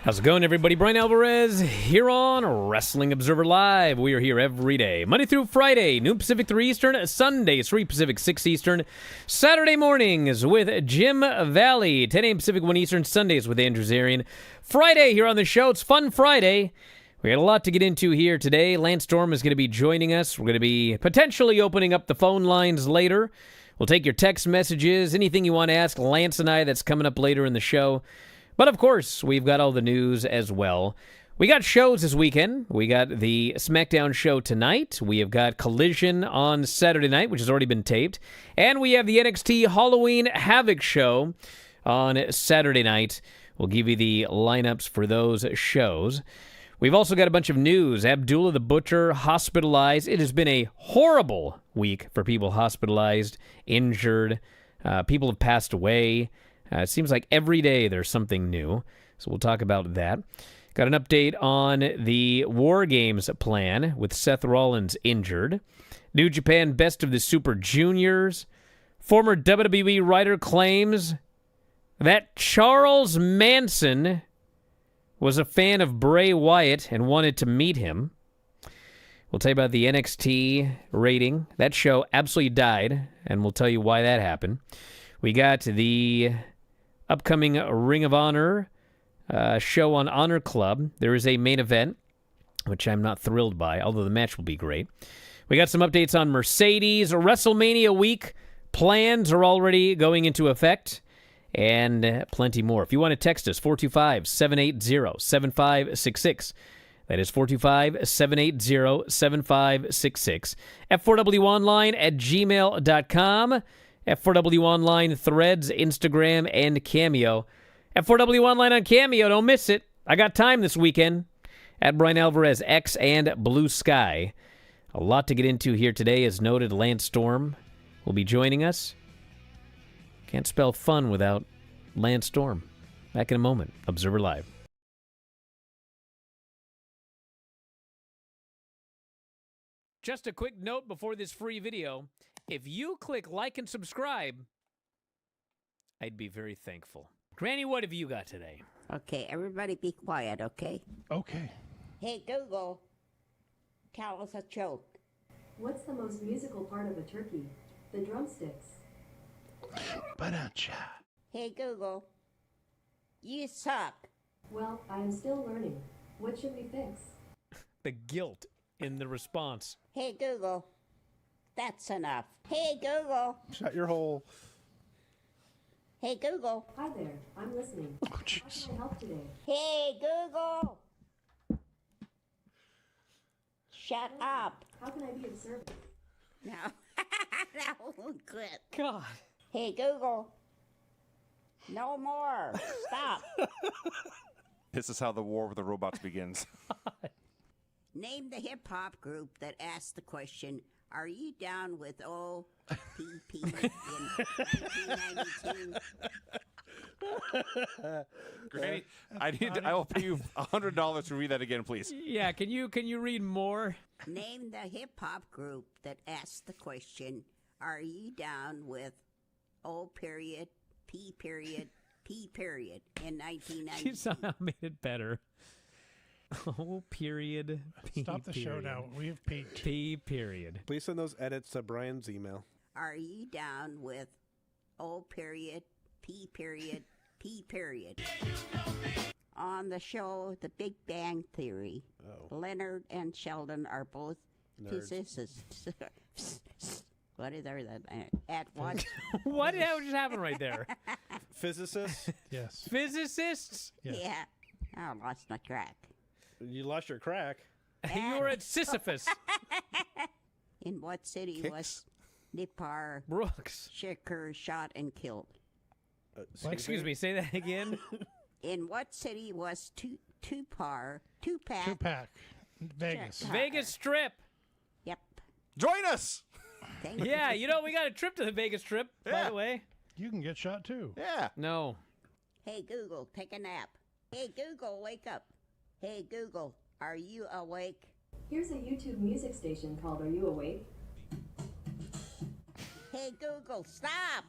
How's it going, everybody? Bryan Alvarez here on Wrestling Observer Live. We are here every day, Monday through Friday, noon Pacific 3 Eastern, Sundays 3 Pacific 6 Eastern, Saturday mornings with Jim Valley, 10 a.m. Pacific 1 Eastern, Sundays with Andrew Zarian. Friday here on the show. It's Fun Friday. We got a lot to get into here today. Lance Storm is going to be joining us. We're going to be potentially opening up the phone lines later. We'll take your text messages, anything you want to ask Lance and I that's coming up later in the show. But, of course, we've got all the news as well. We got shows this weekend. We got the SmackDown show tonight. We have got Collision on Saturday night, which has already been taped. And we have the NXT Halloween Havoc show on Saturday night. We'll give you the lineups for those shows. We've also got a bunch of news. Abdullah the Butcher hospitalized. It has been a horrible week for people hospitalized, injured. People have passed away. It seems like every day there's something new, so we'll talk about that. Got an update on the War Games plan with Seth Rollins injured. New Japan Best of the Super Juniors. Former WWE writer claims that Charles Manson was a fan of Bray Wyatt and wanted to meet him. We'll tell you about the NXT rating. That show absolutely died, and we'll tell you why that happened. We got the upcoming Ring of Honor show on Honor Club. There is a main event, which I'm not thrilled by, although the match will be great. We got some updates on Mercedes. WrestleMania week plans are already going into effect, and plenty more. If you want to text us, 425-780-7566. That is 425-780-7566. F4WOnline@gmail.com. F4W Online, Threads, Instagram, and Cameo. F4W Online on Cameo, don't miss it. I got time this weekend. At Bryan Alvarez, X, and Blue Sky. A lot to get into here today. As noted, Lance Storm will be joining us. Can't spell fun without Lance Storm. Back in a moment. Observer Live. Just a quick note before this free video. If you click like and subscribe, I'd be very thankful. Granny, what have you got today? Okay, everybody be quiet, okay? Okay. Hey, Google, tell us a joke. What's the most musical part of a turkey? The drumsticks. Ba-da-cha. Hey, Google, you suck. Well, I am still learning. What should we fix? The guilt in the response. Hey, Google, that's enough. Hey, Google. Shut your hole. Hey, Google. Hi there, I'm listening. Oh, How jeez. can I help today? Hey, Google. Shut up. How can I be of service? No, that won't quit. God. Hey, Google. No more. Stop. This is how the war with the robots begins. Name the hip-hop group that asked the question, are you down with OPP in 1992? Granny, I will pay you $100 to read that again, please. Yeah, can you read more? Name the hip-hop group that asked the question, are you down with O period, P period, P period in 1992? You somehow made it better. O period, P Stop the show period. now. We have peaked. P period. Please send those edits to Brian's email. Are you down with O period, P period, P period? On the show The Big Bang Theory, Leonard and Sheldon are both physicists. What is there at what? What just happened right there? Physicists? Yes. Physicists? Yes. Yeah. I lost my track. You lost your crack. You were at Sisyphus. In what city was Nipar Brooks. Shakur shot and killed? Excuse me, say that again. In what city was Tupac? Two-pack. Vegas. Check. Vegas Strip. Yep. Join us! Thank you. Yeah, we got a trip to the Vegas Strip, by Yeah. the way. You can get shot, too. Yeah. No. Hey, Google, take a nap. Hey, Google, wake up. Hey, Google, are you awake? Here's a YouTube music station called Are You Awake? Hey, Google, stop!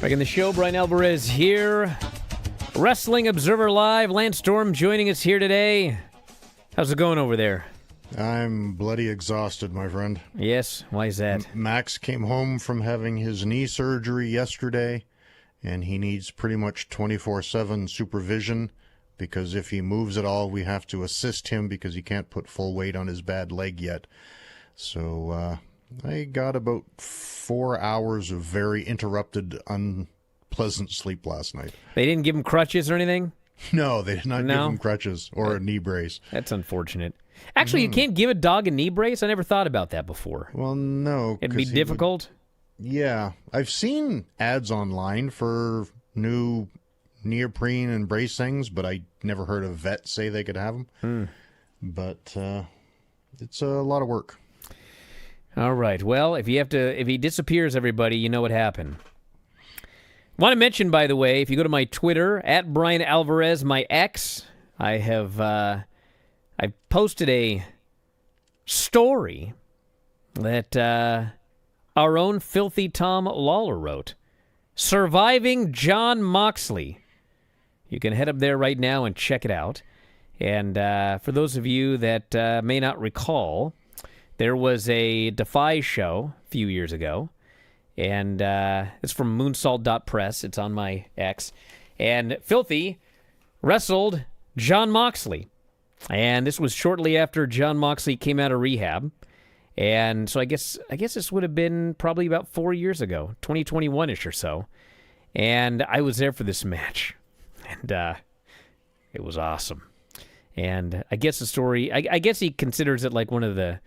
Back in the show, Bryan Alvarez here. Wrestling Observer Live. Lance Storm joining us here today. How's it going over there? I'm bloody exhausted, my friend. Yes? Why is that? Max came home from having his knee surgery yesterday, and he needs pretty much 24/7 supervision, because if he moves at all, we have to assist him because he can't put full weight on his bad leg yet. So I got about 4 hours of very interrupted, unpleasant sleep last night. They didn't give him crutches or anything? No, they did not give No? him crutches or a knee brace. That's unfortunate. Actually, you can't give a dog a knee brace? I never thought about that before. Well, no. It'd be 'cause he difficult? Yeah. I've seen ads online for new neoprene and brace things, but I never heard a vet say they could have them. But it's a lot of work. All right. Well, if he disappears, everybody, you know what happened. Want to mention, by the way, if you go to my Twitter, at Bryan Alvarez, my ex, I posted a story that our own Filthy Tom Lawlor wrote. Surviving Jon Moxley. You can head up there right now and check it out. And for those of you that may not recall, there was a Defy show a few years ago. And it's from moonsault.press. It's on my X. And Filthy wrestled Jon Moxley. And this was shortly after Jon Moxley came out of rehab. And so I guess this would have been probably about 4 years ago, 2021-ish or so. And I was there for this match. And it was awesome. And I guess the story, I guess he considers it like one of the,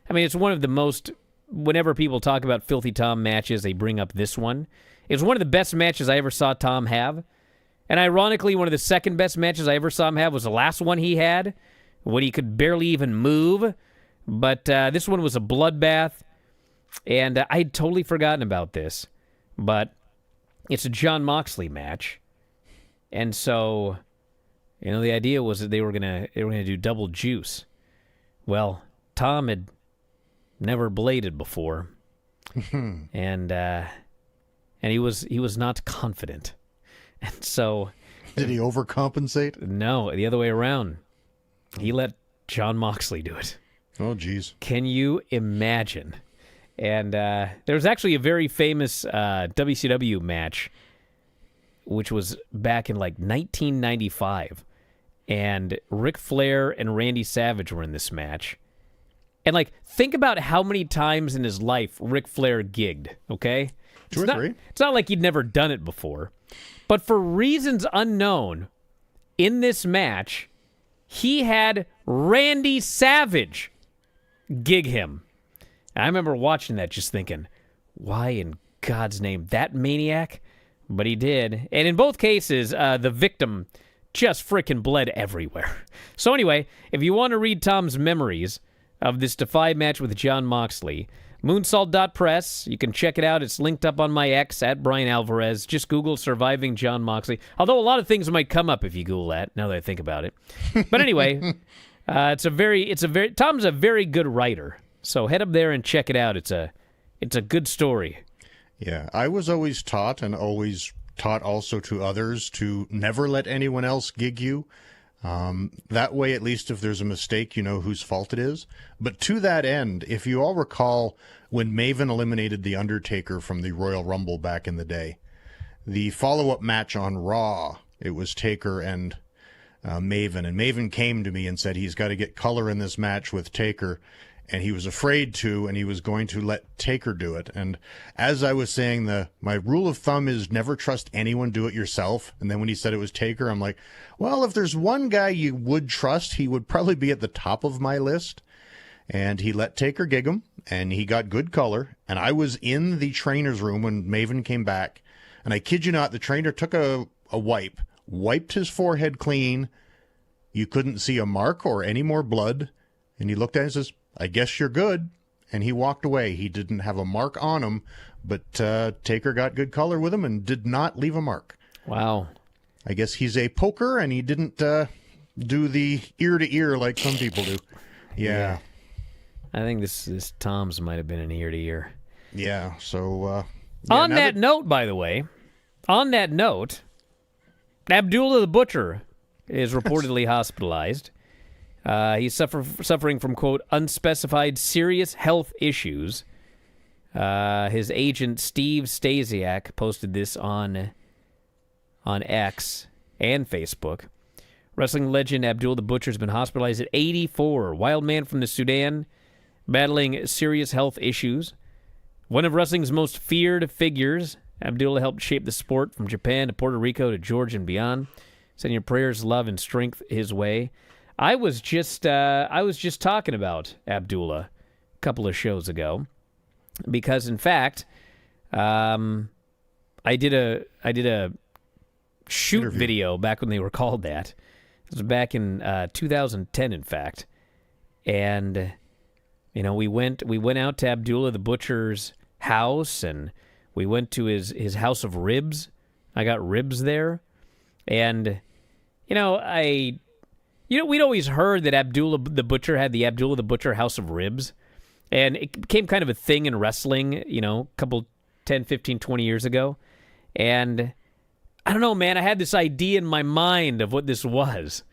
it's one of the most, whenever people talk about Filthy Tom matches, they bring up this one. It was one of the best matches I ever saw Tom have. And ironically, one of the second best matches I ever saw him have was the last one he had, when he could barely even move. But this one was a bloodbath, and I had totally forgotten about this. But it's a Jon Moxley match, and so the idea was that they were gonna do double juice. Well, Tom had never bladed before, and he was not confident, and so did he overcompensate? No, the other way around. He let Jon Moxley do it. Oh, geez. Can you imagine? And there was actually a very famous WCW match, which was back in like 1995. And Ric Flair and Randy Savage were in this match. And think about how many times in his life Ric Flair gigged, okay? Two or three. It's not like he'd never done it before. But for reasons unknown, in this match, he had Randy Savage gig him. And I remember watching that just thinking, why in God's name, that maniac? But he did. And in both cases, the victim just frickin' bled everywhere. So anyway, if you want to read Tom's memories of this Defy match with Jon Moxley, moonsault.press, you can check it out. It's linked up on my X, at Bryan Alvarez. Just Google Surviving Jon Moxley. Although a lot of things might come up if you Google that, now that I think about it. But anyway, Tom's a very good writer. So head up there and check it out. It's a good story. Yeah, I was always taught, and always taught also to others, to never let anyone else gig you. That way, at least if there's a mistake, you know whose fault it is. But to that end, if you all recall when Maven eliminated The Undertaker from the Royal Rumble back in the day, the follow-up match on Raw, it was Taker and Maven. And Maven came to me and said he's got to get color in this match with Taker. And he was afraid to, and he was going to let Taker do it. And as I was saying, my rule of thumb is never trust anyone, do it yourself. And then when he said it was Taker, I'm like, well, if there's one guy you would trust, he would probably be at the top of my list. And he let Taker gig him, and he got good color. And I was in the trainer's room when Maven came back. And I kid you not, the trainer took a wipe, wiped his forehead clean. You couldn't see a mark or any more blood. And he looked at it and says, I guess you're good. And he walked away. He didn't have a mark on him, but Taker got good color with him and did not leave a mark. Wow. I guess he's a poker, and he didn't do the ear-to-ear like some people do. Yeah. I think this Tom's might have been an ear-to-ear. Yeah, so... On that note, by the way, On that note, Abdullah the Butcher is reportedly hospitalized. He's suffering from, quote, unspecified serious health issues. His agent, Steve Stasiak, posted this on X and Facebook. Wrestling legend Abdullah the Butcher has been hospitalized at 84. Wild man from the Sudan, battling serious health issues. One of wrestling's most feared figures, Abdullah helped shape the sport from Japan to Puerto Rico to Georgia and beyond. Send your prayers, love, and strength his way. I was just talking about Abdullah a couple of shows ago because, in fact, I did a shoot video back when they were called that. It was back in 2010, in fact, and we went out to Abdullah the Butcher's house, and we went to his house of ribs. I got ribs there, and we'd always heard that Abdullah the Butcher had the Abdullah the Butcher house of ribs, and it became kind of a thing in wrestling, a couple 10, 15, 20 years ago, and I don't know, man. I had this idea in my mind of what this was.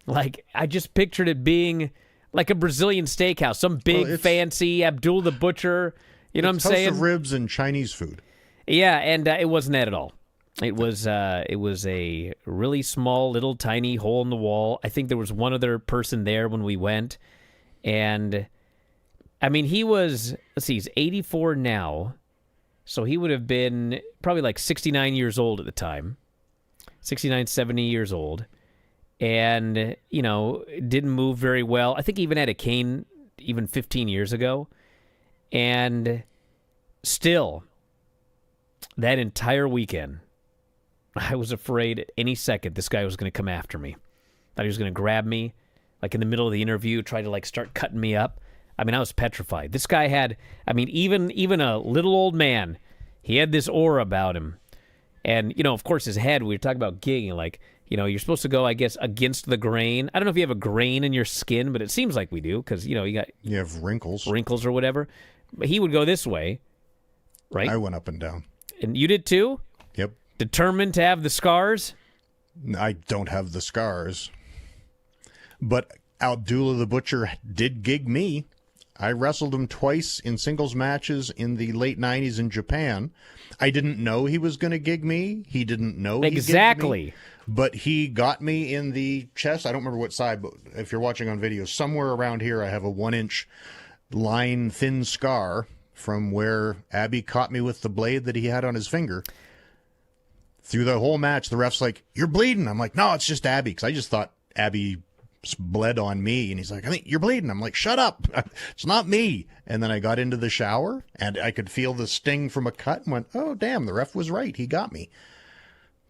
Like, I just pictured it being like a Brazilian steakhouse, some big, fancy Abdullah the Butcher. You know what I'm saying? House of ribs and Chinese food. Yeah, and it wasn't that at all. It was a really small, little, tiny hole in the wall. I think there was one other person there when we went, and I mean, he's 84 now. So he would have been probably like 69 years old at the time. 69, 70 years old. And, didn't move very well. I think he even had a cane even 15 years ago. And still, that entire weekend, I was afraid at any second this guy was going to come after me. Thought he was going to grab me, like in the middle of the interview, try to like start cutting me up. I mean, I was petrified. This guy had, even a little old man, he had this aura about him. And, of course, his head, we were talking about gigging, like, you're supposed to go, I guess, against the grain. I don't know if you have a grain in your skin, but it seems like we do, because, you have wrinkles. Wrinkles or whatever. But he would go this way, right? I went up and down. And you did too? Yep. Determined to have the scars? I don't have the scars. But Abdullah the Butcher did gig me. I wrestled him twice in singles matches in the late 90s in Japan. I didn't know he was going to gig me. He didn't know he gigged me, but he got me in the chest. I don't remember what side, but if you're watching on video, somewhere around here I have a 1-inch line thin scar from where Abby caught me with the blade that he had on his finger. Through the whole match, the ref's like, "You're bleeding." I'm like, "No, it's just Abby," because I just thought Abby bled on me, and he's like, "I think you're bleeding." I'm like, "Shut up, it's not me." And then I got into the shower and I could feel the sting from a cut and went, "Oh damn, the ref was right, he got me."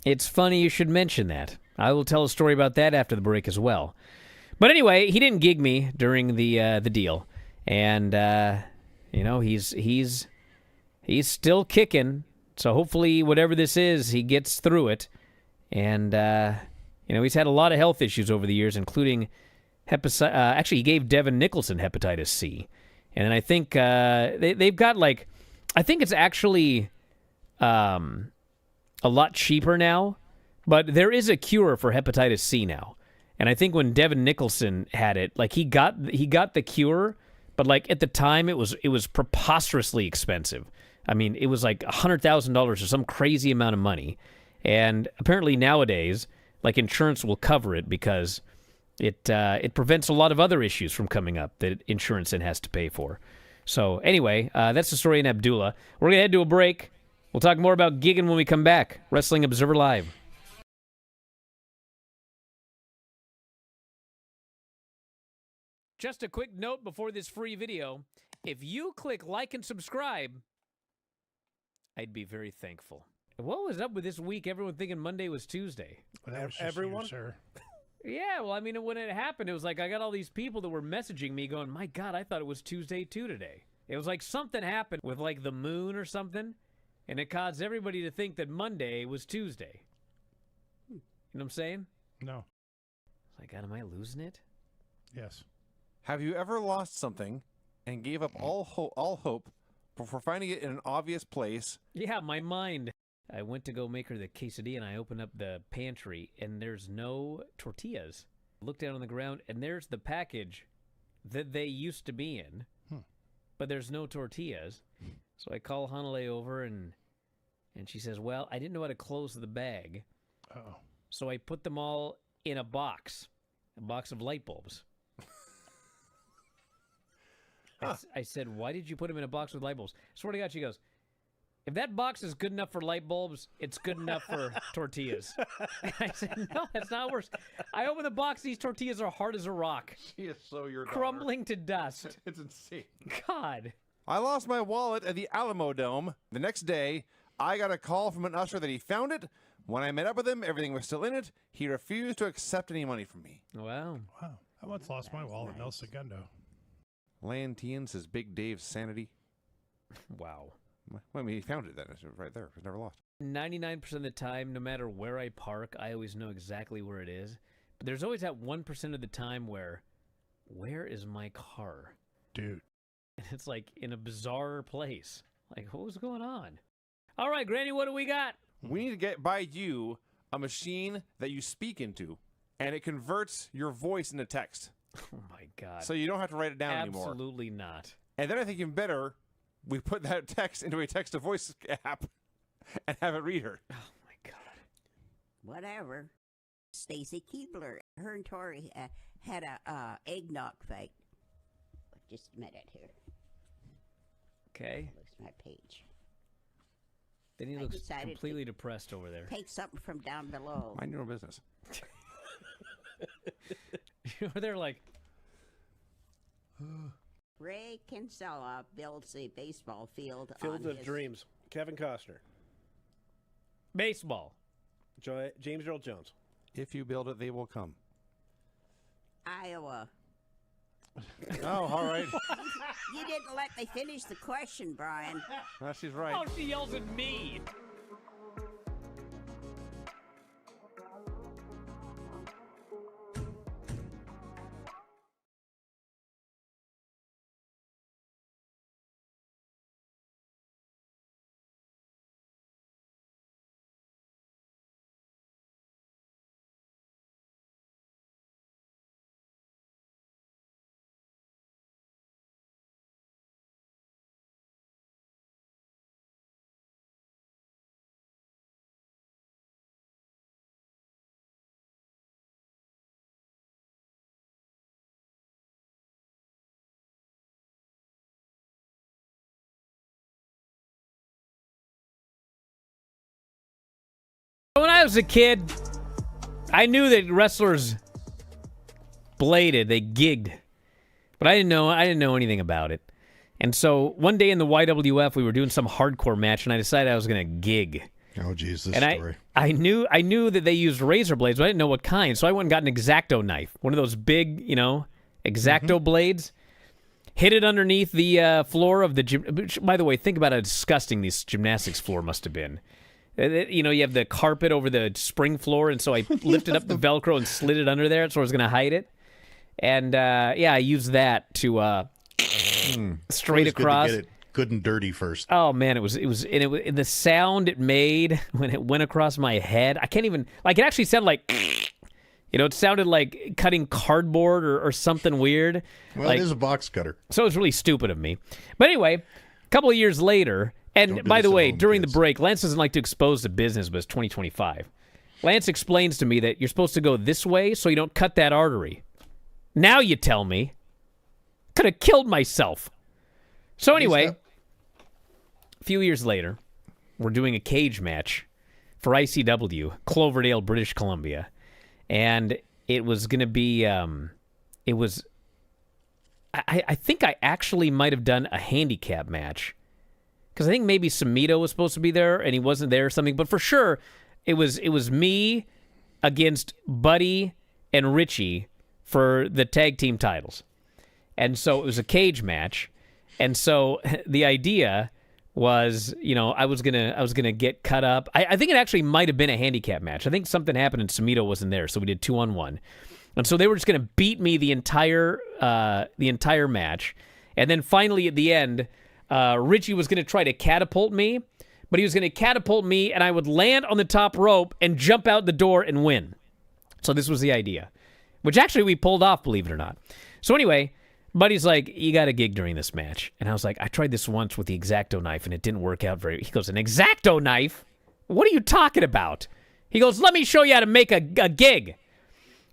It's funny you should mention that. I will tell a story about that after the break as well. But anyway, he didn't gig me during the deal, and he's still kicking. So hopefully, whatever this is, he gets through it. And he's had a lot of health issues over the years, including actually, he gave Devin Nicholson hepatitis C. And then I think they've got, like, I think it's actually a lot cheaper now, but there is a cure for hepatitis C now. And I think when Devin Nicholson had it, like, he got the cure, but like at the time it was preposterously expensive. I mean, it was like $100,000 or some crazy amount of money. And apparently nowadays, like, insurance will cover it because it prevents a lot of other issues from coming up that insurance then has to pay for. So anyway, that's the story in Abdullah. We're going to head to a break. We'll talk more about gigging when we come back. Wrestling Observer Live. Just a quick note before this free video. If you click like and subscribe, I'd be very thankful. What was up with this week? Everyone thinking Monday was Tuesday. Well, that was just Everyone? you, sir. Yeah, well, I mean, when it happened, it was like I got all these people that were messaging me going, "My God, I thought it was Tuesday too today." It was like something happened with like the moon or something, and it caused everybody to think that Monday was Tuesday. You know what I'm saying? No. Like, God, am I losing it? Yes. Have you ever lost something and gave up all hope before finding it in an obvious place? Yeah, my mind. I went to go make her the quesadilla, and I opened up the pantry, and there's no tortillas. I looked down on the ground, and there's the package that they used to be in, but there's no tortillas. So I call Hanale over, and she says, well, I didn't know how to close the bag. Uh-oh. So I put them all in a box of light bulbs. I said, why did you put them in a box with light bulbs? Swear to God, she goes, if that box is good enough for light bulbs, it's good enough for tortillas. And I said, no, that's not worse. I open the box, these tortillas are hard as a rock. She is so your daughter. Crumbling to dust. It's insane. God. I lost my wallet at the Alamo Dome. The next day, I got a call from an usher that he found it. When I met up with him, everything was still in it. He refused to accept any money from me. Wow. Wow. I once lost my wallet, El Segundo. Lantian says Big Dave's sanity. Wow. Well, I mean, he found it then. It's right there. It was never lost. 99% of the time, no matter where I park, I always know exactly where it is. But there's always that 1% of the time where is my car? Dude. And it's like in a bizarre place. Like, what was going on? All right, Granny, what do we got? We need to buy you a machine that you speak into, and it converts your voice into text. Oh, my God. So you don't have to write it down anymore. Absolutely not. And then I think even better, we put that text into a text-to-voice app and have it read her. Oh, my God. Whatever. Stacy Keebler, her and Tori had a eggnog fight. Just a minute here. Okay. Looks my page. Then he I looks decided completely depressed over there. Take something from down below. Mind your own business. They're like, Ray Kinsella builds a baseball field Field on of his Dreams. Kevin Costner. baseball. James Earl Jones. If you build it, they will come. Iowa. Oh, all right. You didn't let me finish the question, Brian. She's right. Oh, she yells at me. When I was a kid, I knew that wrestlers bladed, they gigged, but I didn't know anything about it. And so one day in the YWF, we were doing some hardcore match, and I decided I was going to gig. Oh, geez, this And story. I knew that they used razor blades, but I didn't know what kind. So I went and got an X-Acto knife, one of those big, X-Acto blades. Hit it underneath the floor of the gym. By the way, think about how disgusting this gymnastics floor must have been. You have the carpet over the spring floor, and so I lifted up the Velcro and slid it under there, so I was going to hide it. And, I used that to straight Always across. Good to get it good and dirty first. Oh, man, it was, and the sound it made when it went across my head, I can't even, it actually sounded like, it sounded like cutting cardboard or something weird. Well, it is a box cutter. So it was really stupid of me. But anyway, a couple of years later, Don't and do by this the at way, home, during kids. the break, Lance doesn't like to expose the business, but it's 2025. Lance explains to me that you're supposed to go this way so you don't cut that artery. Now you tell me. Could have killed myself. So anyway, a few years later, we're doing a cage match for ICW, Cloverdale, British Columbia. And it was going to be, I think I actually might have done a handicap match. Because I think maybe Samito was supposed to be there, and he wasn't there or something. But for sure, it was me against Buddy and Richie for the tag team titles. And so it was a cage match. And so the idea was, I was gonna get cut up. I think it actually might have been a handicap match. I think something happened and Samito wasn't there, so we did 2-on-1. And so they were just gonna beat me the entire match. And then finally at the end, Richie was gonna try to catapult me, but he was going to catapult me, and I would land on the top rope and jump out the door and win. So this was the idea, which actually we pulled off, believe it or not. So anyway, Buddy's like, you got a gig during this match. And I was like, I tried this once with the X-Acto knife, and it didn't work out very... He goes, an X-Acto knife? What are you talking about? He goes, let me show you how to make a gig.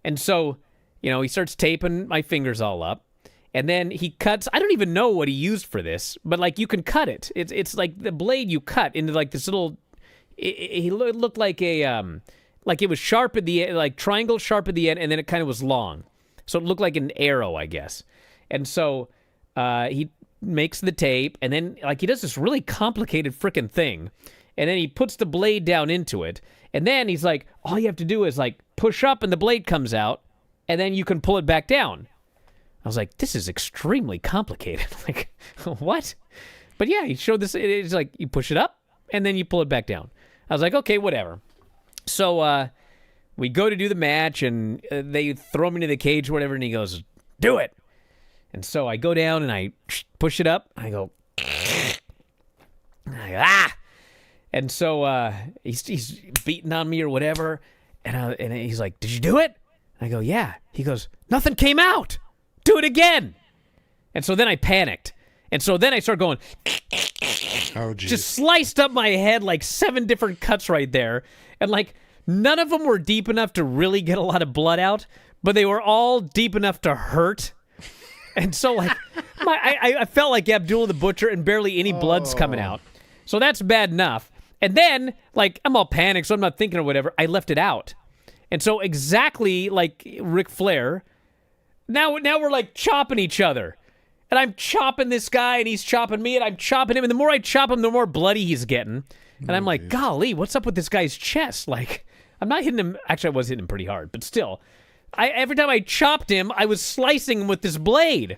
And so, he starts taping my fingers all up. And then he cuts, I don't even know what he used for this, but like you can cut it. It's like the blade you cut into like this little, he looked like like it was sharp at the end, like triangle sharp at the end, and then it kind of was long. So it looked like an arrow, I guess. And so he makes the tape, and then like he does this really complicated freaking thing. And then he puts the blade down into it. And then he's like, all you have to do is like push up and the blade comes out, and then you can pull it back down. I was like, this is extremely complicated. Like, what? But yeah, he showed this. It's like you push it up and then you pull it back down. I was like, okay, whatever. So we go to do the match, and they throw me into the cage or whatever, and he goes, do it. And so I go down and I push it up. I go, ah. And so he's beating on me or whatever. And he's like, did you do it? I go, yeah. He goes, nothing came out. Do it again. And so then I panicked. And so then I start going, Oh, geez. just sliced up my head like 7 different cuts right there. And like none of them were deep enough to really get a lot of blood out, but they were all deep enough to hurt. And so like I felt like Abdullah the Butcher, and barely any blood's coming out. So that's bad enough. And then like I'm all panicked, so I'm not thinking or whatever. I left it out. And so exactly like Ric Flair, now we're like chopping each other. And I'm chopping this guy, and he's chopping me, and I'm chopping him. And the more I chop him, the more bloody he's getting. And I'm like, golly, what's up with this guy's chest? Like, I'm not hitting him. Actually, I was hitting him pretty hard, but still. Every time I chopped him, I was slicing him with this blade.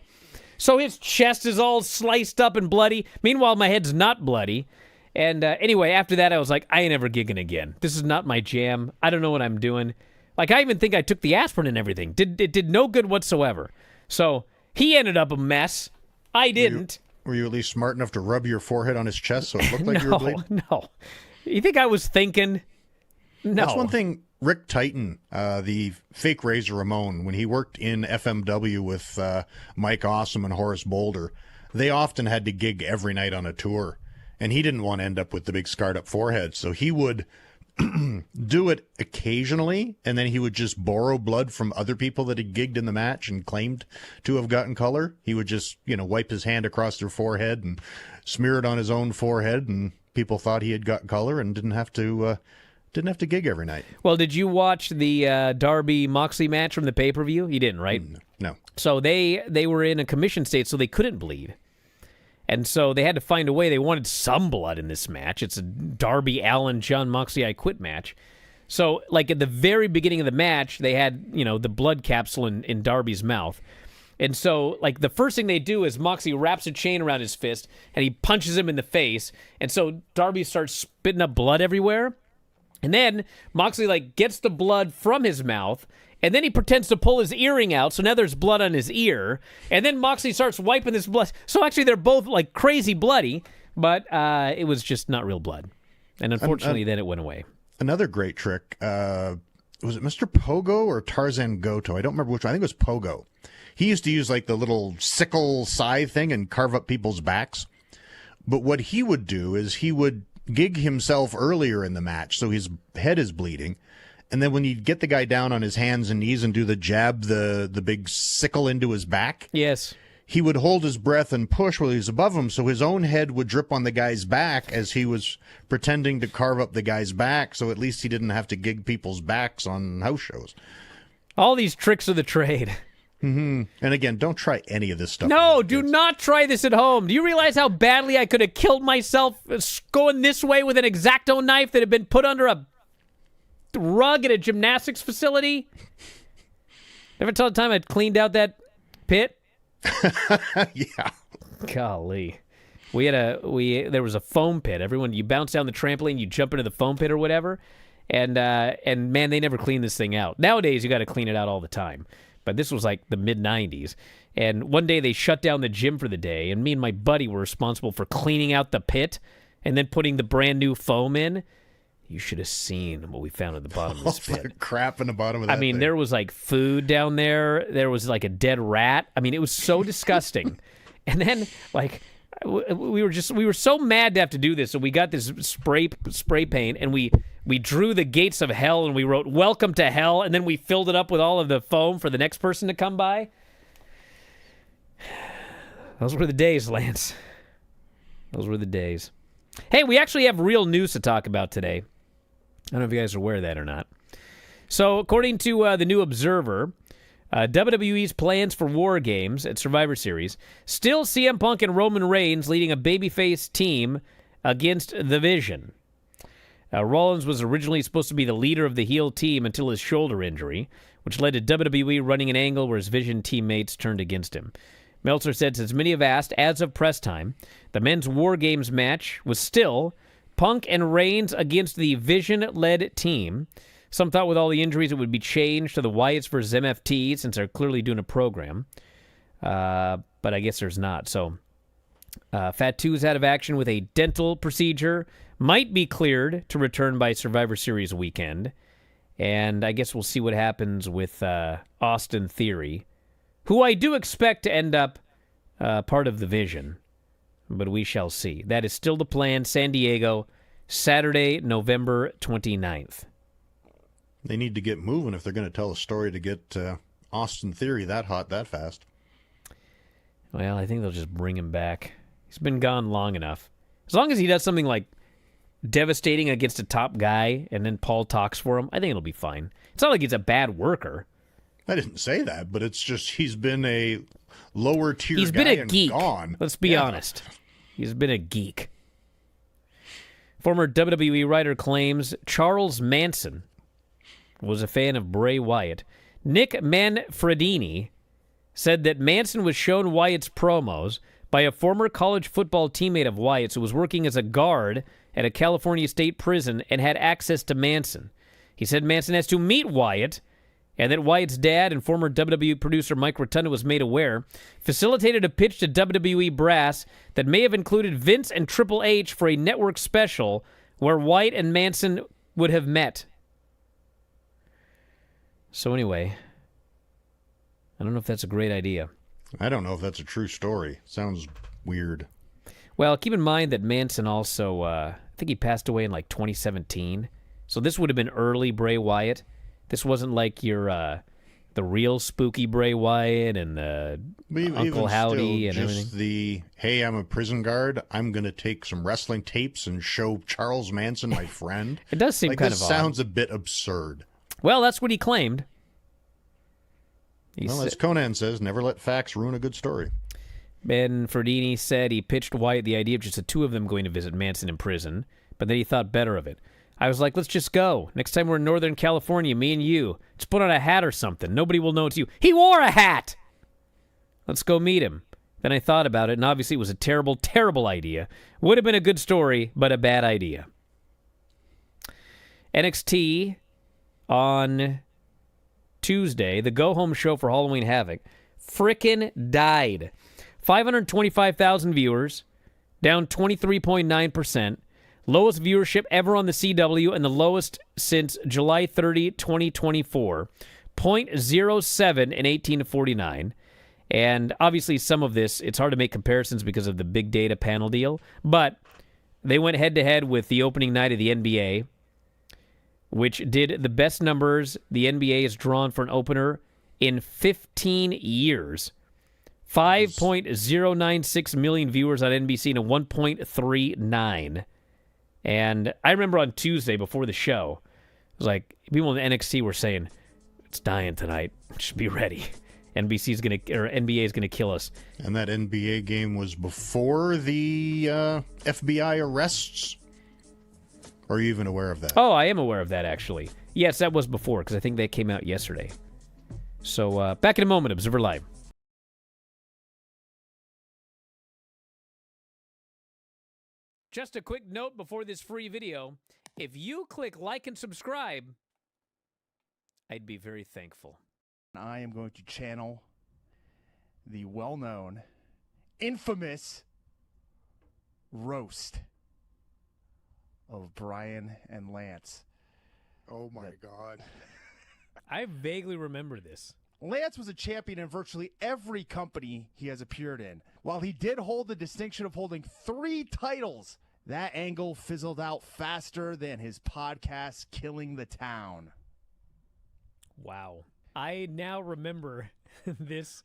So his chest is all sliced up and bloody. Meanwhile, my head's not bloody. And anyway, after that, I was like, I ain't ever gigging again. This is not my jam. I don't know what I'm doing. Like, I even think I took the aspirin and everything. It did no good whatsoever. So he ended up a mess. I didn't. Were you at least smart enough to rub your forehead on his chest so it looked like you were bleeding? No. You think I was thinking? No. That's one thing. Rick Titan, the fake Razor Ramon, when he worked in FMW with Mike Awesome and Horace Boulder, they often had to gig every night on a tour. And he didn't want to end up with the big scarred up forehead. So he would do it occasionally, and then he would just borrow blood from other people that had gigged in the match and claimed to have gotten color. He would just, wipe his hand across their forehead and smear it on his own forehead, and people thought he had got color and didn't have to gig every night. Well, did you watch the Darby Moxley match from the pay-per-view? You didn't, right? No. So they were in a commission state, so they couldn't bleed. And so they had to find a way. They wanted some blood in this match. It's a Darby Allin, John Moxley, I Quit match. So, like, at the very beginning of the match, they had, the blood capsule in Darby's mouth. And so, like, the first thing they do is Moxley wraps a chain around his fist, and he punches him in the face. And so Darby starts spitting up blood everywhere. And then Moxley, like, gets the blood from his mouth, and then he pretends to pull his earring out, so now there's blood on his ear. And then Moxley starts wiping this blood. So actually, they're both, like, crazy bloody, but it was just not real blood. And unfortunately, then it went away. Another great trick, was it Mr. Pogo or Tarzan Goto? I don't remember which one. I think it was Pogo. He used to use, like, the little sickle scythe thing and carve up people's backs. But what he would do is he would gig himself earlier in the match, so his head is bleeding. And then when you get the guy down on his hands and knees and do the jab, the big sickle into his back, yes, he would hold his breath and push while he's above him, so his own head would drip on the guy's back as he was pretending to carve up the guy's back, so at least he didn't have to gig people's backs on house shows. All these tricks of the trade. Mm-hmm. And again, don't try any of this stuff. No, do not try this at home. Do you realize how badly I could have killed myself going this way with an X-Acto knife that had been put under a rug at a gymnastics facility? Ever tell the time I cleaned out that pit? Yeah. Golly. There was a foam pit. You bounce down the trampoline, you jump into the foam pit or whatever, and man, they never clean this thing out. Nowadays, you got to clean it out all the time. But this was like the mid-'90s. And one day they shut down the gym for the day, and me and my buddy were responsible for cleaning out the pit. and then putting the brand new foam in. You should have seen what we found at the bottom of this pit. The crap in the bottom of that I mean, thing. there was like food down there. There was like a dead rat. I mean, it was so disgusting. And then like we were so mad to have to do this. So we got this spray paint and we drew the gates of hell and we wrote "Welcome to Hell," and then we filled it up with all of the foam for the next person to come by. Those were the days, Lance. Those were the days. Hey, we actually have real news to talk about today. I don't know if you guys are aware of that or not. So, according to the new Observer, WWE's plans for War Games at Survivor Series still CM Punk and Roman Reigns leading a babyface team against The Vision. Rollins was originally supposed to be the leader of the heel team until his shoulder injury, which led to WWE running an angle where his Vision teammates turned against him. Meltzer said, since many have asked, as of press time, the men's War Games match was still Punk and Reigns against the Vision-led team. Some thought with all the injuries it would be changed to the Wyatts versus MFT since they're clearly doing a program. But I guess there's not. So Fatu's out of action with a dental procedure. Might be cleared to return by Survivor Series weekend. And I guess we'll see what happens with Austin Theory, who I do expect to end up part of the Vision. But we shall see. That is still the plan. San Diego, Saturday, November 29th. They need to get moving if they're going to tell a story to get Austin Theory that hot that fast. Well, I think they'll just bring him back. He's been gone long enough. As long as he does something like devastating against a top guy and then Paul talks for him, I think it'll be fine. It's not like he's a bad worker. I didn't say that, but it's just he's been a lower tier He's guy been a and geek. gone. Let's be honest. He's been a geek. Former WWE writer claims Charles Manson was a fan of Bray Wyatt. Nick Manfredini said that Manson was shown Wyatt's promos by a former college football teammate of Wyatt's who was working as a guard at a California state prison and had access to Manson. He said Manson has to meet Wyatt, and that Wyatt's dad and former WWE producer Mike Rotunda was made aware, facilitated a pitch to WWE brass that may have included Vince and Triple H for a network special where Wyatt and Manson would have met. So anyway, I don't know if that's a great idea. I don't know if that's a true story. Sounds weird. Well, keep in mind that Manson also, I think he passed away in like 2017. So this would have been early Bray Wyatt. This wasn't like your the real spooky Bray Wyatt and the Uncle Howdy and everything. The, hey, I'm a prison guard. I'm going to take some wrestling tapes and show Charles Manson, my friend. It does seem like, kind this of sounds odd. a bit absurd. Well, that's what he claimed. Well, as Conan says, never let facts ruin a good story. Ben Ferdini said he pitched Wyatt the idea of just the two of them going to visit Manson in prison, but then he thought better of it. I was like, let's just go. Next time we're in Northern California, me and you, just put on a hat or something. Nobody will know it's you. He wore a hat! Let's go meet him. Then I thought about it, and obviously it was a terrible, terrible idea. Would have been a good story, but a bad idea. NXT on Tuesday, the go-home show for Halloween Havoc, frickin' died. 525,000 viewers, down 23.9%. Lowest viewership ever on the CW and the lowest since July 30, 2024. 0.07 in 18 to 49. And obviously some of this, it's hard to make comparisons because of the big data panel deal. But they went head-to-head with the opening night of the NBA, which did the best numbers the NBA has drawn for an opener in 15 years. 5.096 million viewers on NBC and a 1.39. And I remember on Tuesday before the show, it was like people in NXT were saying, it's dying tonight. Just be ready. NBA is gonna kill us. And that NBA game was before the FBI arrests? Or are you even aware of that? Oh, I am aware of that, actually. Yes, that was before, because I think that came out yesterday. So, back in a moment, Observer Live. Just a quick note before this free video. If you click like and subscribe, I'd be very thankful. I am going to channel the well-known, infamous roast of Bryan and Lance. Oh my God. I vaguely remember this. Lance was a champion in virtually every company he has appeared in. While he did hold the distinction of holding 3 titles, that angle fizzled out faster than his podcast, Killing the Town. Wow. I now remember this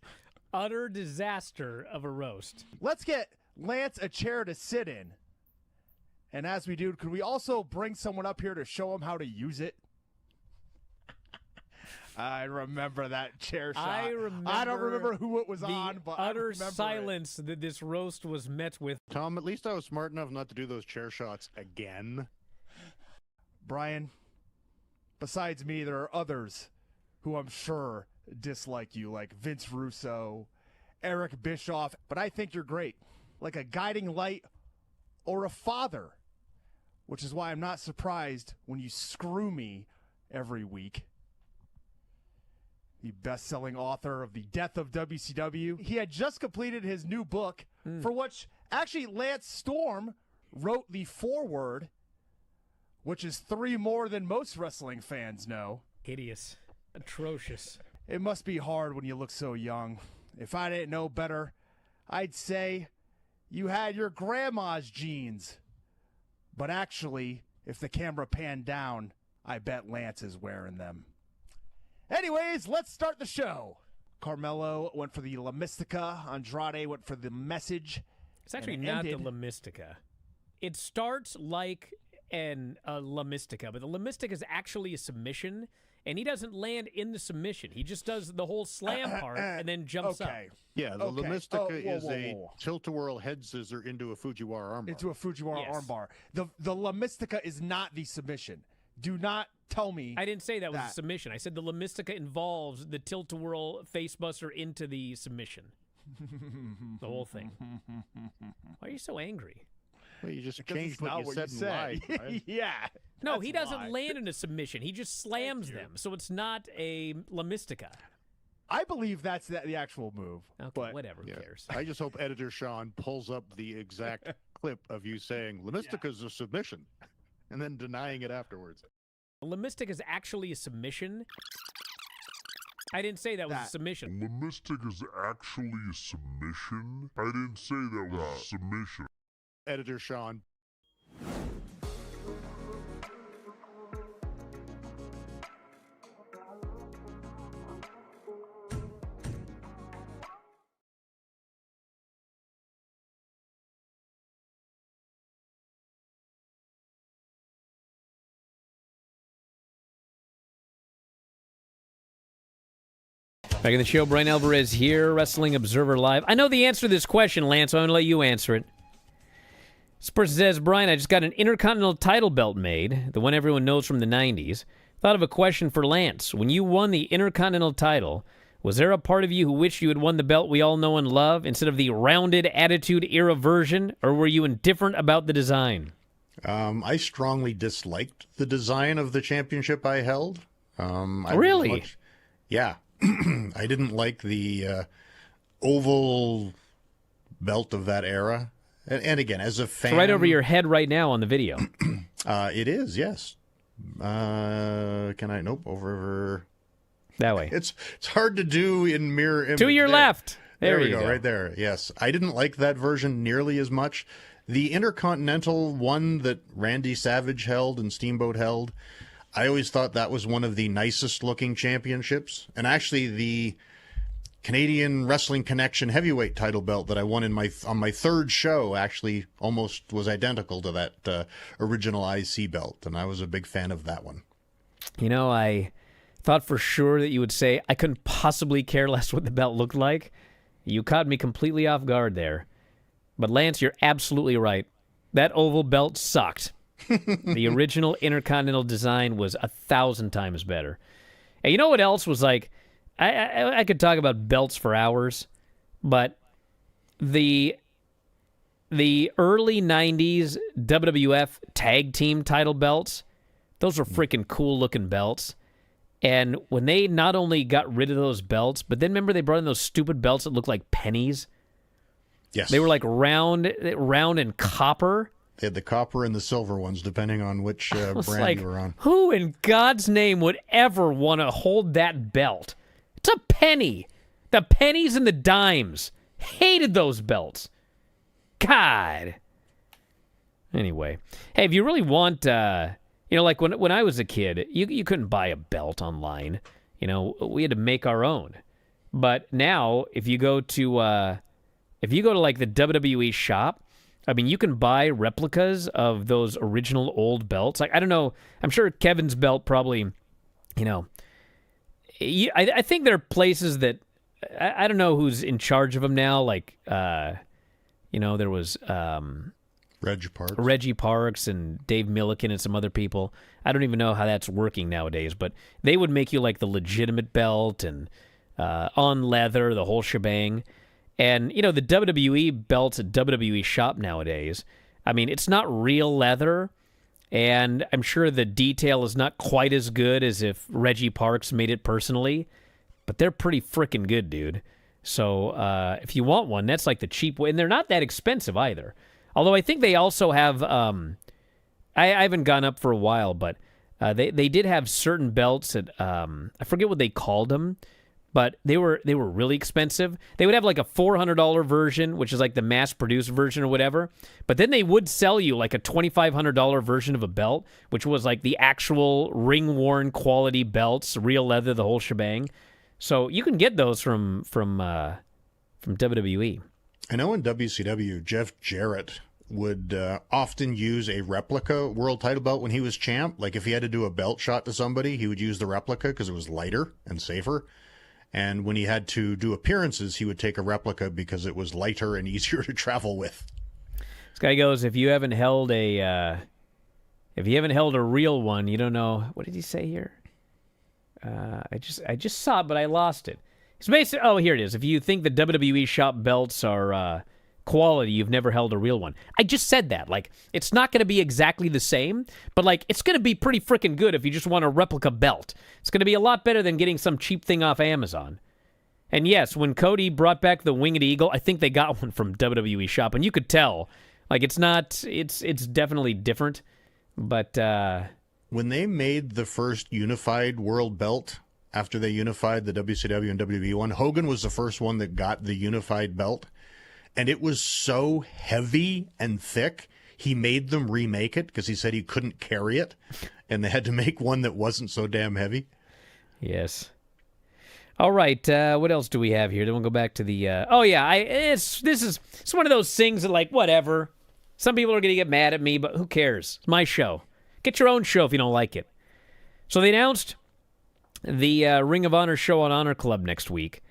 utter disaster of a roast. Let's get Lance a chair to sit in. And as we do, could we also bring someone up here to show him how to use it? I remember that chair shot. I don't remember who it was on, but utter silence that this roast was met with. Tom, at least I was smart enough not to do those chair shots again. Bryan, besides me, there are others who I'm sure dislike you, like Vince Russo, Eric Bischoff, but I think you're great, like a guiding light or a father, which is why I'm not surprised when you screw me every week. The best-selling author of The Death of WCW. He had just completed his new book, for which actually Lance Storm wrote the foreword, which is 3 more than most wrestling fans know. Hideous. Atrocious. It must be hard when you look so young. If I didn't know better, I'd say you had your grandma's jeans. But actually, if the camera panned down, I bet Lance is wearing them. Anyways, let's start the show. Carmelo went for the La Mystica. Andrade went for the Message. It's actually not the La Mystica. It starts like a La Mystica, but the La Mystica is actually a submission, and he doesn't land in the submission. He just does the whole slam part and then jumps up. Yeah, the La Mystica is a tilt-a-whirl head scissor into a Fujiwara armbar. Into a Fujiwara armbar. The La Mystica is not the submission. Do not tell me. I didn't say that was a submission. I said the La Mystica involves the tilt-a-whirl facebuster into the submission. The whole thing. Why are you so angry? Well, you just changed what you said live, right? Yeah. No, he doesn't land in a submission. He just slams them. So it's not a La Mystica. I believe that's the actual move. Okay, but whatever. Who cares? I just hope Editor Sean pulls up the exact clip of you saying, La Mystica's a submission, and then denying it afterwards. La Mystica is actually a submission. I didn't say that was a submission. La Mystic is actually a submission? I didn't say that was a submission. Editor Sean. Back in the show, Bryan Alvarez here, Wrestling Observer Live. I know the answer to this question, Lance, so I'm going to let you answer it. This person says, Bryan, I just got an Intercontinental title belt made, the one everyone knows from the 90s. Thought of a question for Lance. When you won the Intercontinental title, was there a part of you who wished you had won the belt we all know and love instead of the rounded Attitude Era version, or were you indifferent about the design? I strongly disliked the design of the championship I held. Really? Yeah. I didn't like the oval belt of that era. And again, as a fan... It's right over your head right now on the video. It is, yes. Can I? Nope, over... That way. It's hard to do in mirror image. To your left. There we go, right there. Yes. I didn't like that version nearly as much. The Intercontinental one that Randy Savage held and Steamboat held, I always thought that was one of the nicest looking championships. And actually the Canadian Wrestling Connection heavyweight title belt that I won on my third show actually almost was identical to that original IC belt. And I was a big fan of that one. You know, I thought for sure that you would say, I couldn't possibly care less what the belt looked like. You caught me completely off guard there. But Lance, you're absolutely right. That oval belt sucked. The original Intercontinental design was 1,000 times better. And you know what else was like? I could talk about belts for hours, but the early 90s WWF tag team title belts, those were freaking cool looking belts. And when they not only got rid of those belts, but then remember they brought in those stupid belts that looked like pennies? Yes. They were like round and copper. They had the copper and the silver ones, depending on which brand like, you were on. Who in God's name would ever want to hold that belt? It's a penny. The pennies and the dimes. Hated those belts. God. Anyway. Hey, if you really want, like when I was a kid, you couldn't buy a belt online. We had to make our own. But now, if you go to like the WWE shop, I mean, you can buy replicas of those original old belts. Like, I don't know. I'm sure Kevin's belt probably, I think there are places that, I don't know who's in charge of them now. Like, there was Reggie Parks and Dave Milliken and some other people. I don't even know how that's working nowadays, but they would make you like the legitimate belt and on leather, the whole shebang. And, the WWE belts at WWE shop nowadays, I mean, it's not real leather, and I'm sure the detail is not quite as good as if Reggie Parks made it personally, but they're pretty freaking good, dude. So if you want one, that's like the cheap way, and they're not that expensive either. Although I think they also have, I haven't gone up for a while, but they did have certain belts that, I forget what they called them, but they were really expensive. They would have like a $400 version, which is like the mass-produced version or whatever. But then they would sell you like a $2,500 version of a belt, which was like the actual ring-worn quality belts, real leather, the whole shebang. So you can get those from WWE. I know in WCW, Jeff Jarrett would often use a replica world title belt when he was champ. Like if he had to do a belt shot to somebody, he would use the replica because it was lighter and safer. And when he had to do appearances, he would take a replica because it was lighter and easier to travel with. This guy goes, if you haven't held a real one, you don't know. What did he say here? I just saw it, but I lost it. It's basically, oh, here it is. If you think the WWE shop belts are quality, you've never held a real one. I just said that. Like, it's not going to be exactly the same, but like, it's going to be pretty freaking good if you just want a replica belt. It's going to be a lot better than getting some cheap thing off Amazon. And yes, when Cody brought back the Winged Eagle, I think they got one from WWE shop, and you could tell. Like, it's definitely different, but when they made the first unified world belt after they unified the WCW and WWE one, Hogan was the first one that got the unified belt. And it was so heavy and thick, he made them remake it because he said he couldn't carry it. And they had to make one that wasn't so damn heavy. Yes. All right. What else do we have here? Then we'll go back to the... it's one of those things that, like, whatever. Some people are going to get mad at me, but who cares? It's my show. Get your own show if you don't like it. So they announced the Ring of Honor show on Honor Club next week.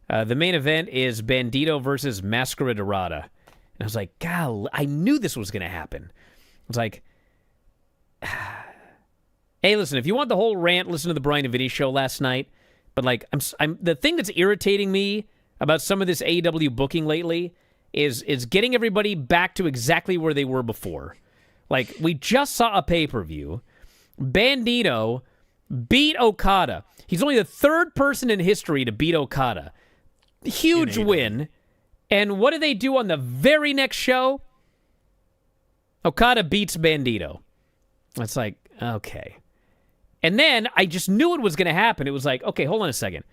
The main event is Bandito versus Mascara Dorada. And I was like, God, I knew this was going to happen. I was like, hey, listen, if you want the whole rant, listen to the Bryan and Vinny show last night. But like, I'm the thing that's irritating me about some of this AEW booking lately is getting everybody back to exactly where they were before. Like, we just saw a pay-per-view. Bandito beat Okada. He's only the third person in history to beat Okada. Huge win. And what do they do on the very next show? Okada beats Bandito. It's like, okay. And then I just knew it was going to happen. It was like, okay, hold on a second.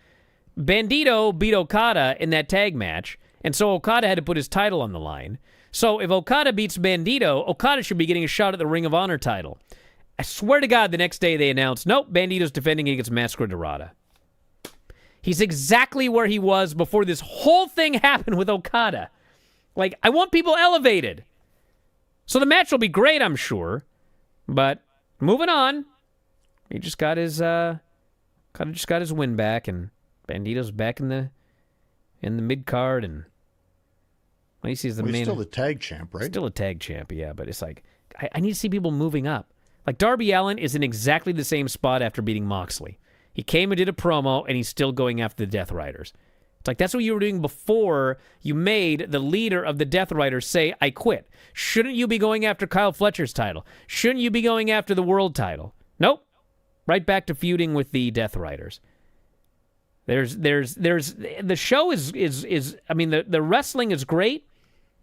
Bandito beat Okada in that tag match, and so Okada had to put his title on the line. So if Okada beats Bandito, Okada should be getting a shot at the Ring of Honor title. I swear to God, the next day they announced, nope, Bandito's defending against Mascara Dorada. He's exactly where he was before this whole thing happened with Okada. Like, I want people elevated. So the match will be great, I'm sure. But moving on. He just got his win back, and Bandito's back in the mid card, and at least he's the main. He's still the tag champ, right? Still a tag champ, yeah. But it's like I need to see people moving up. Like Darby Allin is in exactly the same spot after beating Moxley. He came and did a promo, and he's still going after the Death Riders. It's like, that's what you were doing before you made the leader of the Death Riders say, I quit. Shouldn't you be going after Kyle Fletcher's title? Shouldn't you be going after the world title? Nope. Right back to feuding with the Death Riders. There's the show is I mean, the wrestling is great.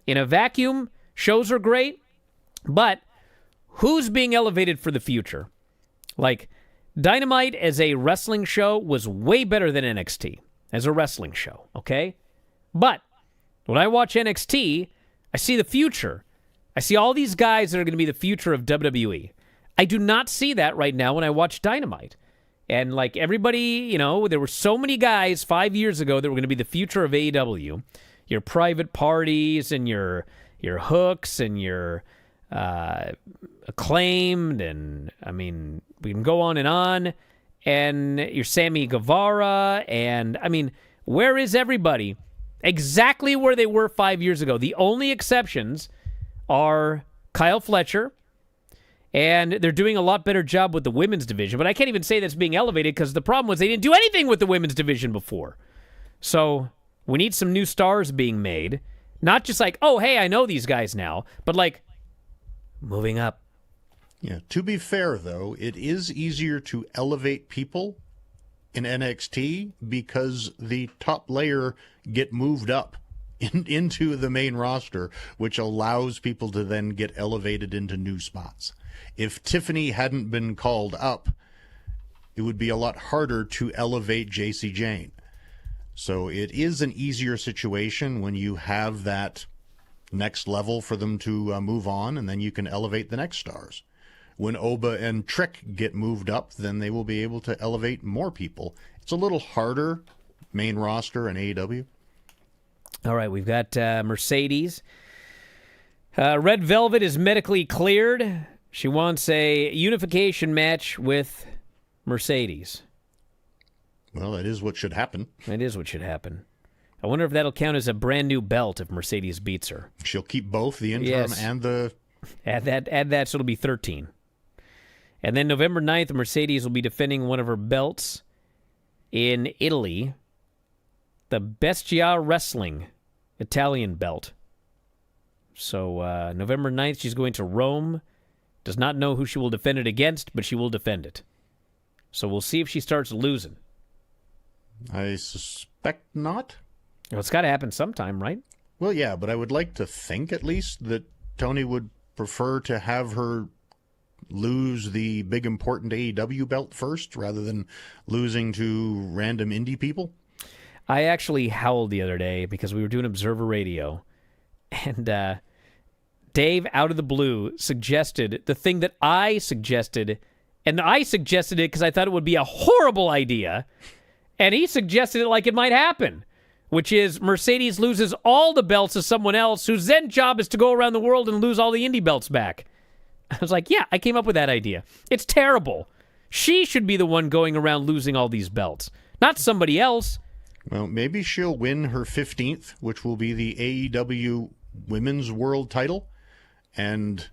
In a vacuum, shows are great. But who's being elevated for the future? Like, Dynamite as a wrestling show was way better than NXT as a wrestling show, okay? But when I watch NXT, I see the future. I see all these guys that are going to be the future of WWE. I do not see that right now when I watch Dynamite. And like everybody, you know, there were so many guys 5 years ago that were going to be the future of AEW. Your Private Parties and your Hooks and your Acclaimed, and I mean, we can go on, and your Sammy Guevara, and I mean, where is everybody? Exactly where they were 5 years ago. The only exceptions are Kyle Fletcher, and they're doing a lot better job with the women's division, but I can't even say that's being elevated because the problem was they didn't do anything with the women's division before. So we need some new stars being made. Not just like, oh, hey, I know these guys now, but like moving up. Yeah. To be fair, though, it is easier to elevate people in NXT because the top layer get moved up into the main roster, which allows people to then get elevated into new spots. If Tiffany hadn't been called up, it would be a lot harder to elevate JC Jane. So it is an easier situation when you have that next level for them to move on, and then you can elevate the next stars. When Oba and Trick get moved up, then they will be able to elevate more people. It's a little harder, main roster and AEW. All right, we've got Mercedes. Red Velvet is medically cleared. She wants a unification match with Mercedes. Well, that is what should happen. That is what should happen. I wonder if that'll count as a brand new belt if Mercedes beats her. She'll keep both the interim and the... Add that so it'll be 13. And then November 9th, Mercedes will be defending one of her belts in Italy. The Bestia Wrestling Italian belt. So November 9th, she's going to Rome. Does not know who she will defend it against, but she will defend it. So we'll see if she starts losing. I suspect not. Well, it's got to happen sometime, right? Well, yeah, but I would like to think at least that Tony would prefer to have her lose the big important AEW belt first rather than losing to random indie people. I actually howled the other day because we were doing Observer Radio, and Dave, out of the blue, suggested the thing that I suggested, and I suggested it because I thought it would be a horrible idea, and he suggested it like it might happen, which is Mercedes loses all the belts to someone else whose then job is to go around the world and lose all the indie belts back. I was like, yeah, I came up with that idea. It's terrible. She should be the one going around losing all these belts, not somebody else. Well, maybe she'll win her 15th, which will be the AEW Women's World title, and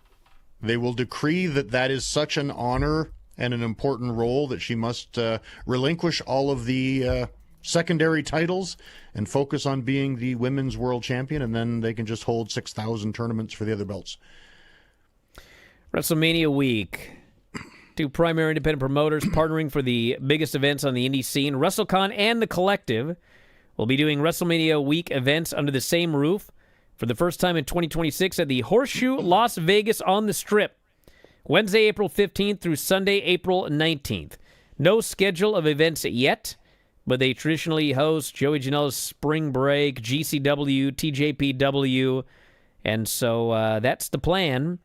they will decree that that is such an honor and an important role that she must relinquish all of the secondary titles and focus on being the Women's World Champion, and then they can just hold 6,000 tournaments for the other belts. WrestleMania week. Two primary independent promoters partnering for the biggest events on the indie scene. WrestleCon and The Collective will be doing WrestleMania week events under the same roof for the first time in 2026 at the Horseshoe Las Vegas on the Strip. Wednesday, April 15th through Sunday, April 19th. No schedule of events yet, but they traditionally host Joey Janela's Spring Break, GCW, TJPW, and so that's the plan.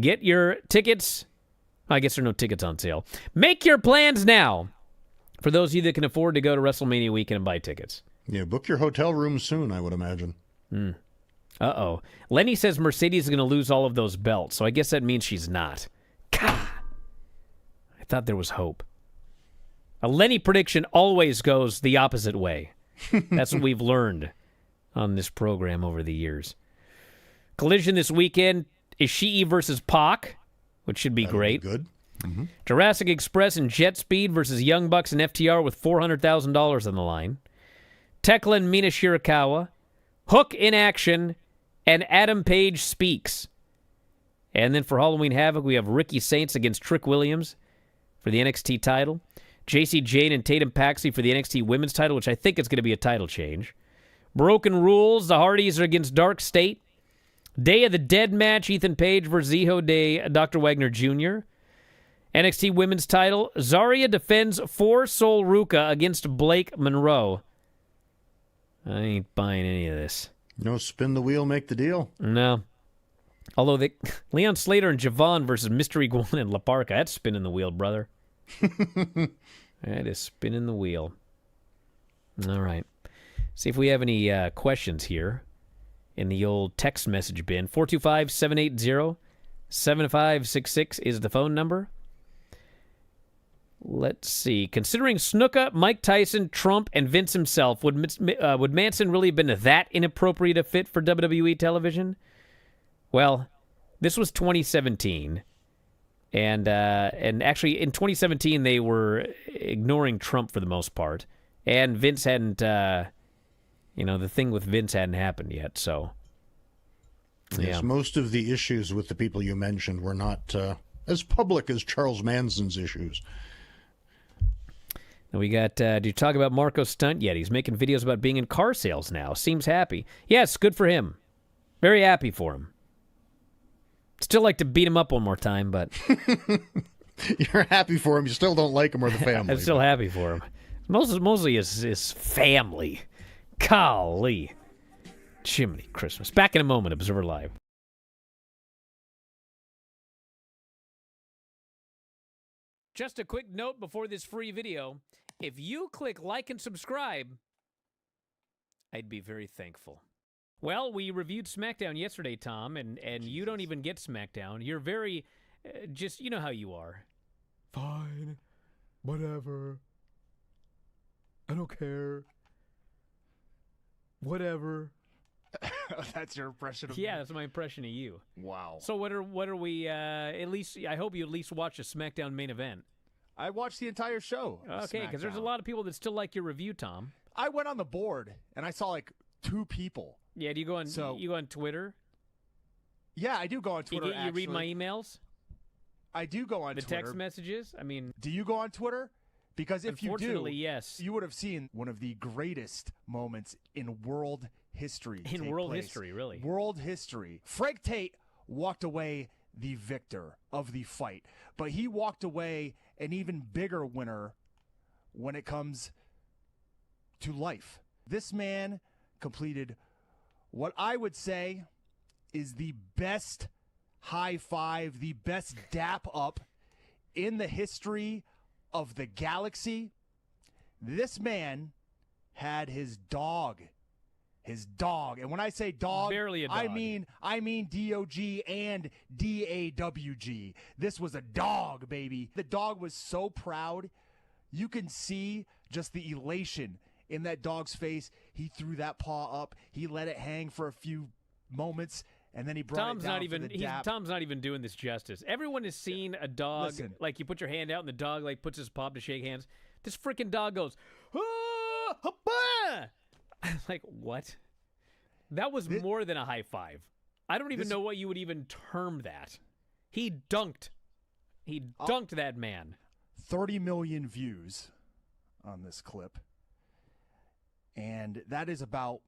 Get your tickets. I guess there are no tickets on sale. Make your plans now for those of you that can afford to go to WrestleMania weekend and buy tickets. Yeah, book your hotel room soon, I would imagine. Uh-oh. Lenny says Mercedes is going to lose all of those belts, so I guess that means she's not. God. I thought there was hope. A Lenny prediction always goes the opposite way. That's what we've learned on this program over the years. Collision this weekend, Ishii versus Pac, which should be great. Good. Mm-hmm. Jurassic Express and Jet Speed versus Young Bucks and FTR with $400,000 on the line. Tekla and Mina Shirakawa. Hook in action. And Adam Page speaks. And then for Halloween Havoc, we have Ricky Saints against Trick Williams for the NXT title. JC Jane and Tatum Paxley for the NXT women's title, which I think is going to be a title change. Broken Rules, the Hardys are against Dark State. Day of the Dead match, Ethan Page versus Zeho Day, Dr. Wagner Jr. NXT Women's title, Zarya defends for Sol Ruka against Blake Monroe. I ain't buying any of this. No spin the wheel, make the deal. No. Although Leon Slater and Javon versus Mystery Guan and La Parca, that's spinning the wheel, brother. That is spinning the wheel. All right. See if we have any questions here in the old text message bin. 425-780-7566 is the phone number. Let's see. Considering Snuka, Mike Tyson, Trump, and Vince himself, would Manson really have been that inappropriate a fit for WWE television? Well, this was 2017, and actually in 2017 they were ignoring Trump for the most part, and Vince hadn't, the thing with Vince hadn't happened yet. So, yes, most of the issues with the people you mentioned were not as public as Charles Manson's issues. And we got, did you talk about Marco Stunt yet? He's making videos about being in car sales now. Seems happy. Yes, good for him. Very happy for him. Still like to beat him up one more time, but... You're happy for him. You still don't like him or the family. I'm still happy for him. Mostly his family. Golly. Chimney Christmas. Back in a moment, Observer Live. Just a quick note before this free video. If you click like and subscribe, I'd be very thankful. Well, we reviewed SmackDown yesterday, Tom, and you don't even get SmackDown. You're very, just, you know how you are. Fine. Whatever. I don't care. Whatever. That's your impression of me? Yeah, that's my impression of you. Wow. So what are we, at least, I hope you at least watch a SmackDown main event. I watched the entire show. Okay, because there's a lot of people that still like your review, Tom. I went on the board, and I saw like 2 people. Yeah, do you go on Twitter? Yeah, I do go on Twitter, You read my emails? I do go on the Twitter. Text messages? I mean... Do you go on Twitter? Because if you do, yes. You would have seen one of the greatest moments in world history. In world history, really. World history. Frank Tate walked away the victor of the fight, but he walked away an even bigger winner when it comes to life. This man completed what I would say is the best high five, the best dap up in the history of the galaxy. This man had his dog. His dog. And when I say dog, barely a dog. I mean D-O-G and D-A-W-G. This was a dog, baby. The dog was so proud. You can see just the elation in that dog's face. He threw that paw up. He let it hang for a few moments, and then he brought it down for the dap. Tom's not even doing this justice. Everyone has seen a dog, like you put your hand out and the dog like puts his paw up to shake hands. This freaking dog goes, ah, hapa! Like, what? That was more than a high five. I don't even know what you would even term that. He dunked. He dunked that man. 30 million views on this clip. And that is about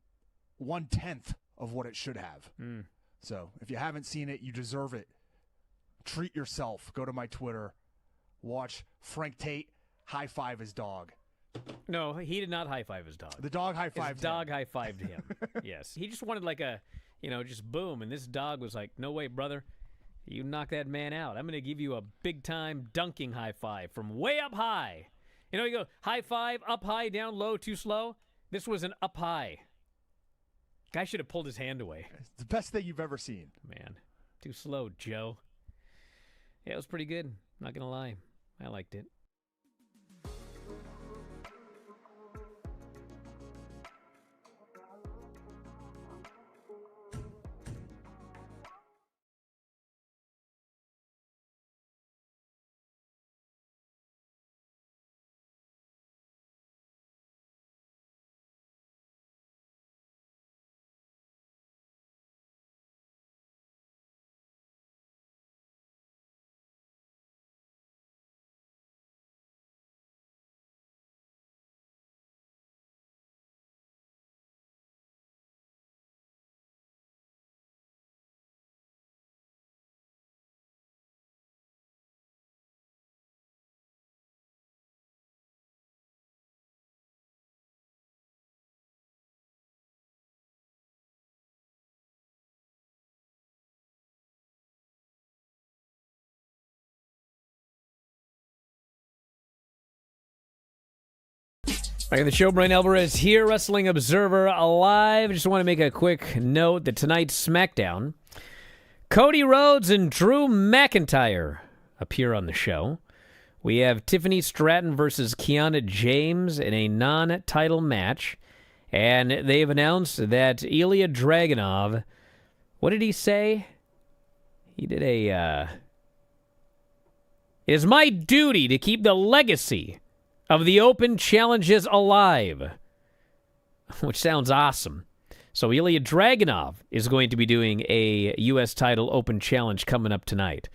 1/10 of what it should have. So if you haven't seen it, you deserve it. Treat yourself. Go to my Twitter. Watch Frank Tate high five his dog. No, he did not high five his dog. The dog high fived him. His dog high fived him. Yes. He just wanted like a, just boom. And this dog was like, no way, brother. You knock that man out. I'm going to give you a big time dunking high five from way up high. You go high five, up high, down low, too slow. This was an up high. Guy should have pulled his hand away. It's the best thing you've ever seen. Man, too slow, Joe. Yeah, it was pretty good. Not going to lie. I liked it. Back in the show, Bryan Alvarez here, Wrestling Observer Live. Just want to make a quick note that tonight's SmackDown, Cody Rhodes and Drew McIntyre appear on the show. We have Tiffany Stratton versus Kiana James in a non-title match. And they've announced that Ilya Dragunov, what did he say? He did it is my duty to keep the legacy of the Open Challenges alive, which sounds awesome. So Ilya Dragunov is going to be doing a U.S. title Open Challenge coming up tonight.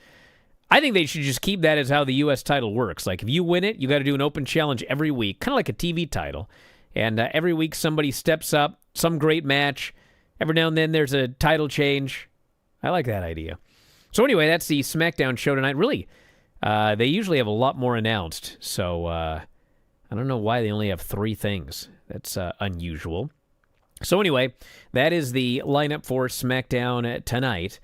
I think they should just keep that as how the U.S. title works. Like, if you win it, you got to do an Open Challenge every week, kind of like a TV title. And every week somebody steps up, some great match. Every now and then there's a title change. I like that idea. So anyway, that's the SmackDown show tonight. Really, they usually have a lot more announced. So I don't know why they only have 3 things. That's unusual. So anyway, that is the lineup for SmackDown tonight.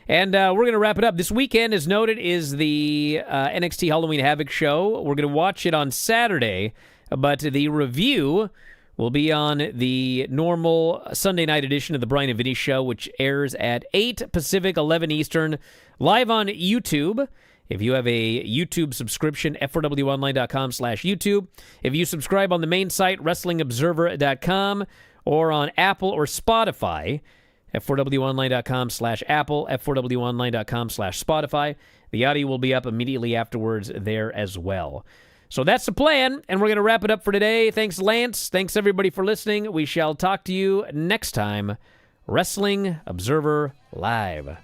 And we're going to wrap it up. This weekend, as noted, is the NXT Halloween Havoc show. We're going to watch it on Saturday, but the review will be on the normal Sunday night edition of the Bryan and Vinny Show, which airs at 8 Pacific, 11 Eastern, live on YouTube. If you have a YouTube subscription, f4wonline.com/YouTube. If you subscribe on the main site, wrestlingobserver.com, or on Apple or Spotify, f4wonline.com/Apple, f4wonline.com/Spotify. The audio will be up immediately afterwards there as well. So that's the plan, and we're going to wrap it up for today. Thanks, Lance. Thanks, everybody, for listening. We shall talk to you next time. Wrestling Observer Live.